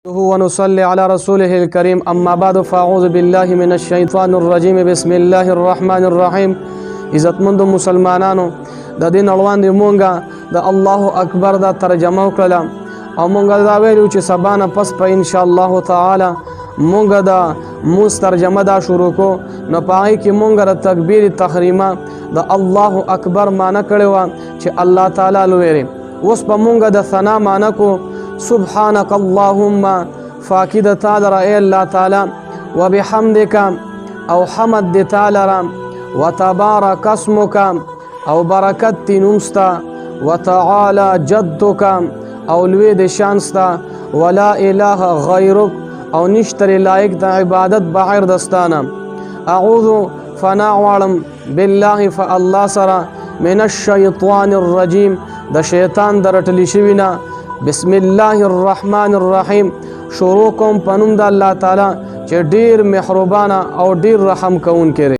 ونصلي على رسوله الكريم أما بعد فأعوذ بالله من الشيطان الرجيم بسم الله الرحمن الرحيم عزتمند مسلمانانو د دین اړوان دی مونږه د الله اکبر دا ترجمه وکړه او مونږه دا ویلو چې سبانه پس په ان شاء الله تعالی مونږه دا موس ترجمه دا شروع کو نو پای کې مونږه د تکبیر تحریمه د الله اکبر معنی کړو چې الله تعالی لوی اوس په مونږه د ثنا معنی کو سبحانك اللهم فاكد تعالى رأي الله تعالى وبحمدك او حمد دي تعالى وتبارك اسمك او بركت نمستا وتعالى جدك او لوي دي شانستا ولا اله غيرك او نشتر لائق دا عبادت بغير دستانا اعوذ فنعوالم بالله فالله سرا من الشيطان الرجيم دا شيطان درتلی شوینا بسم الله الرحمن الرحیم شروع کوم پنوم د الله تعالی چې ډیر مهربانه او ډیر رحم کوونکی